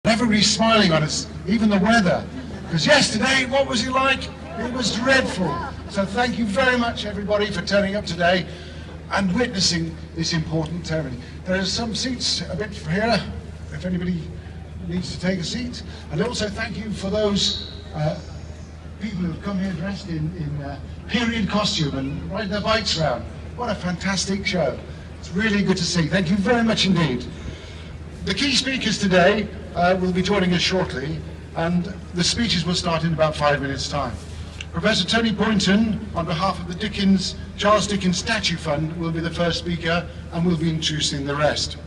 Everybody's smiling on us, even the weather. Because yesterday, what was it like? It was dreadful. So thank you very much, everybody, for turning up today and witnessing this important ceremony. There are some seats a bit here, if anybody needs to take a seat. And also thank you for those people who have come here dressed in period costume and ride their bikes around. What a fantastic show. It's really good to see. Thank you very much indeed. The key speakers today will be joining us shortly, and the speeches will start in about 5 minutes' time. Professor Tony Poynton, on behalf of the Charles Dickens Statue Fund, will be the first speaker and will be introducing the rest.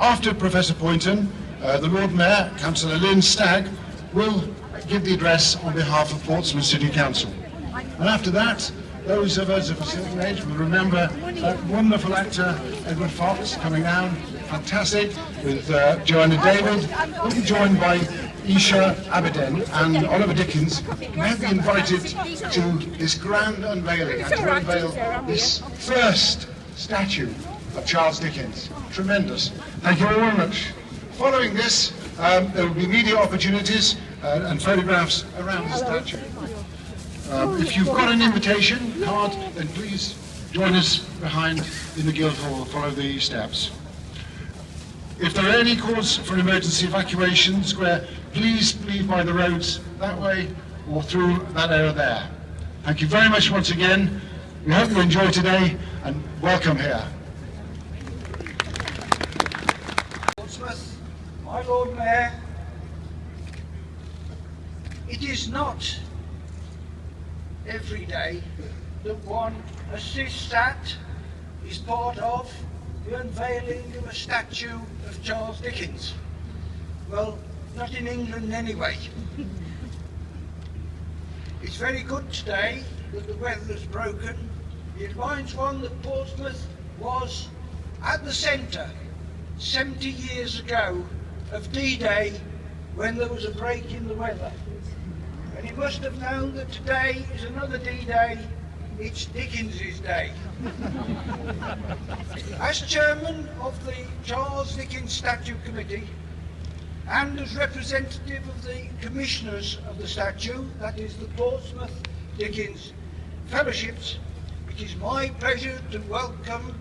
After Professor Poynton, the Lord Mayor, Councillor Lynn Stagg, will give the address on behalf of Portsmouth City Council. And after that, those of us of a certain age will remember that wonderful actor Edward Fox coming down, fantastic, with Joanna David. We'll be joined by Isha Abedin and Oliver Dickens. We have been invited to this grand unveiling and to unveil this first statue of Charles Dickens. Tremendous. Thank you all very much. Following this, there will be media opportunities and photographs around the statue. If you've got an invitation card, then please join us behind in the Guildhall, follow the steps. If there are any calls for emergency evacuation square, please leave by the roads that way or through that area there. Thank you very much once again. We hope you enjoy today and welcome here. Portsmouth, my Lord Mayor, it is not every day that one assists at, is part of, the unveiling of a statue of Charles Dickens. Well, not in England anyway. It's very good today that the weather's broken. It reminds one that Portsmouth was at the centre 70 years ago of D-Day, when there was a break in the weather. And he must have known that today is another D-Day. It's Dickens's day. As chairman of the Charles Dickens Statue Committee and as representative of the commissioners of the statue, that is the Portsmouth Dickens Fellowships, it is my pleasure to welcome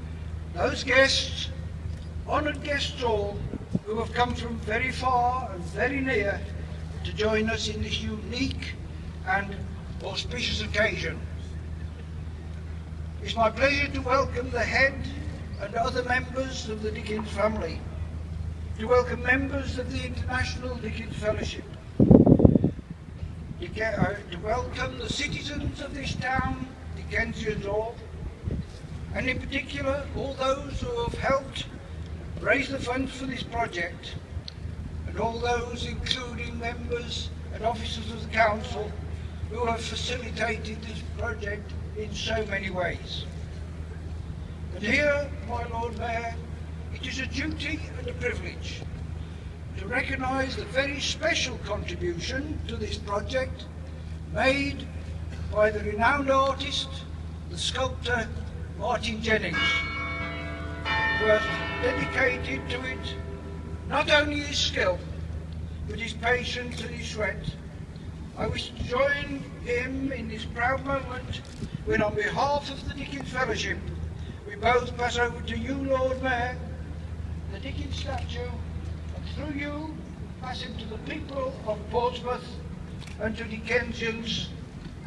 those guests, honoured guests all, who have come from very far and very near to join us in this unique and auspicious occasion. It's my pleasure to welcome the head and other members of the Dickens family, to welcome members of the International Dickens Fellowship, to welcome the citizens of this town, Dickensians all, and in particular all those who have helped raise the funds for this project, and all those including members and officers of the council who have facilitated this project in so many ways. And here, my Lord Mayor, it is a duty and a privilege to recognise the very special contribution to this project made by the renowned artist, the sculptor Martin Jennings, who has dedicated to it not only his skill, but his patience and his sweat. I wish to join him in this proud moment when, on behalf of the Dickens Fellowship, we both pass over to you, Lord Mayor, the Dickens statue, and through you pass him to the people of Portsmouth and to Dickensians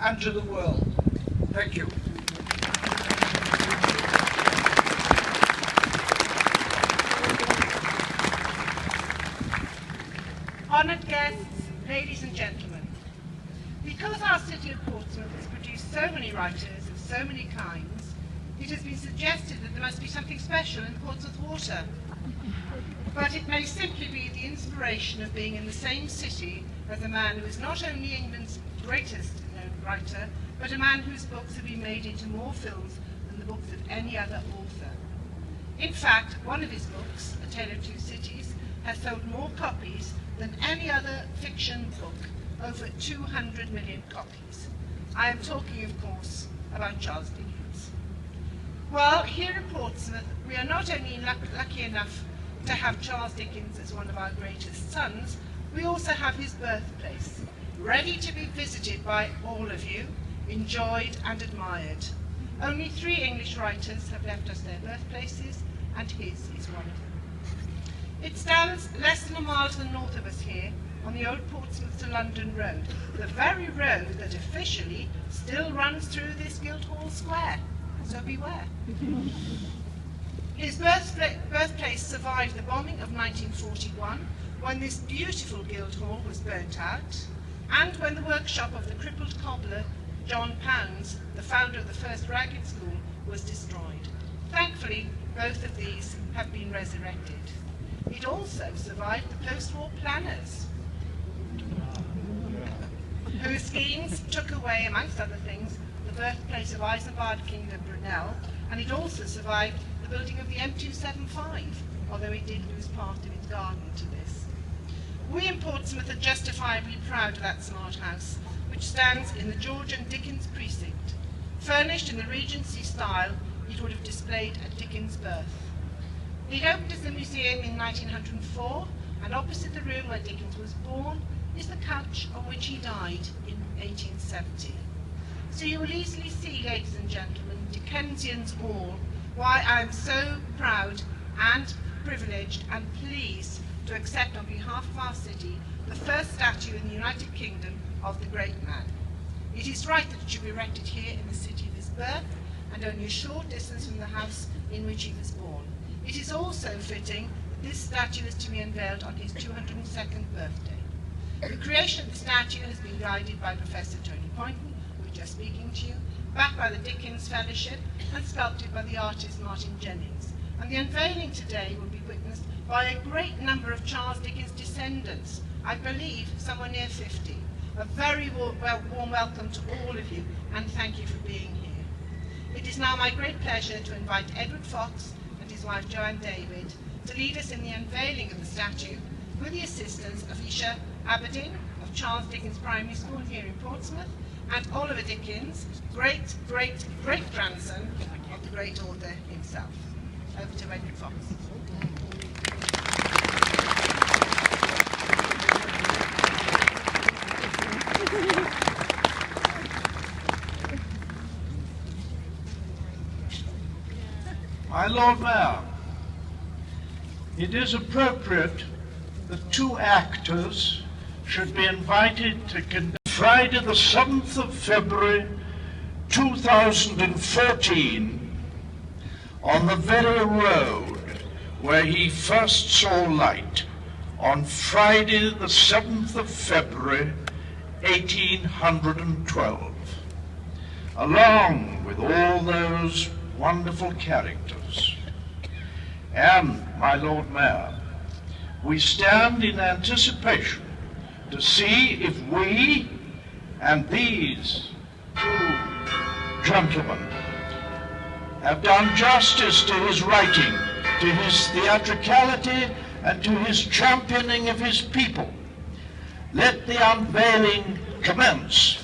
and to the world. Thank you. Honoured guests, ladies and gentlemen, because our city of Portsmouth has produced so many writers of so many kinds, it has been suggested that there must be something special in Portsmouth water. But it may simply be the inspiration of being in the same city as a man who is not only England's greatest known writer, but a man whose books have been made into more films than the books of any other author. In fact, one of his books, A Tale of Two Cities, has sold more copies than any other fiction book, over 200 million copies. I am talking, of course, about Charles Dickens. Well, here in Portsmouth, we are not only lucky enough to have Charles Dickens as one of our greatest sons, we also have his birthplace, ready to be visited by all of you, enjoyed and admired. Only 3 English writers have left us their birthplaces, and his is one of them. It stands less than a mile to the north of us here, on the old Portsmouth to London road, the very road that officially still runs through this Guildhall Square, so beware. His birthplace survived the bombing of 1941, when this beautiful Guildhall was burnt out, and when the workshop of the crippled cobbler John Pounds, the founder of the first ragged school, was destroyed. Thankfully, both of these have been resurrected. It also survived the post-war planners, whose schemes took away, amongst other things, the birthplace of Isambard King of Brunel, and it also survived the building of the M275, although it did lose part of its garden to this. We in Portsmouth are justifiably proud of that smart house, which stands in the George and Dickens precinct. Furnished in the Regency style, it would have displayed at Dickens' birth. It opened as a museum in 1904, and opposite the room where Dickens was born is the couch on which he died in 1870. So you will easily see, ladies and gentlemen, Dickensians all, why I am so proud and privileged and pleased to accept on behalf of our city the first statue in the United Kingdom of the great man. It is right that it should be erected here in the city of his birth, and only a short distance from the house in which he was born. It is also fitting that this statue is to be unveiled on his 202nd birthday. The creation of the statue has been guided by Professor Tony Poynton, who was just speaking to you, backed by the Dickens Fellowship, and sculpted by the artist Martin Jennings. And the unveiling today will be witnessed by a great number of Charles Dickens' descendants, I believe somewhere near 50. A very warm welcome to all of you, and thank you for being here. It is now my great pleasure to invite Edward Fox and his wife Joanne David to lead us in the unveiling of the statue with the assistance of Isha Aberdeen of Charles Dickens Primary School here in Portsmouth, and Oliver Dickens, great-great-great-grandson of the great author himself. Over to Edward Fox. My Lord Mayor, it is appropriate that 2 actors should be invited to conduct Friday the 7th of February 2014 on the very road where he first saw light, on Friday the 7th of February 1812, along with all those wonderful characters. And, my Lord Mayor, we stand in anticipation to see if we and these 2 gentlemen have done justice to his writing, to his theatricality, and to his championing of his people. Let the unveiling commence.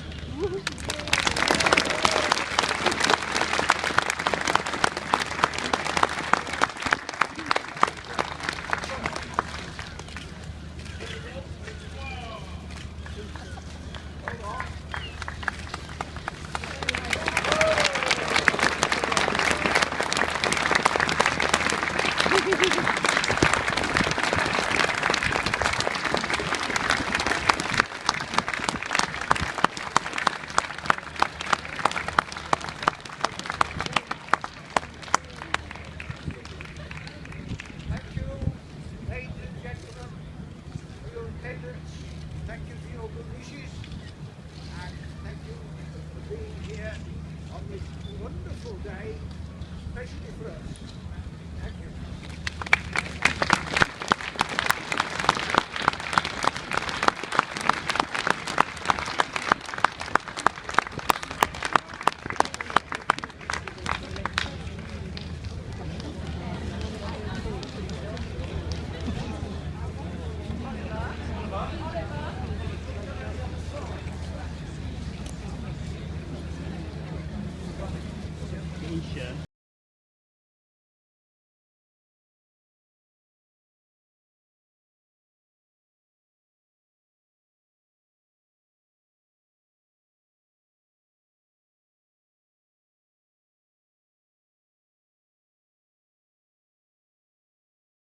Thank you for your good wishes, and thank you for being here on this wonderful day, especially for us.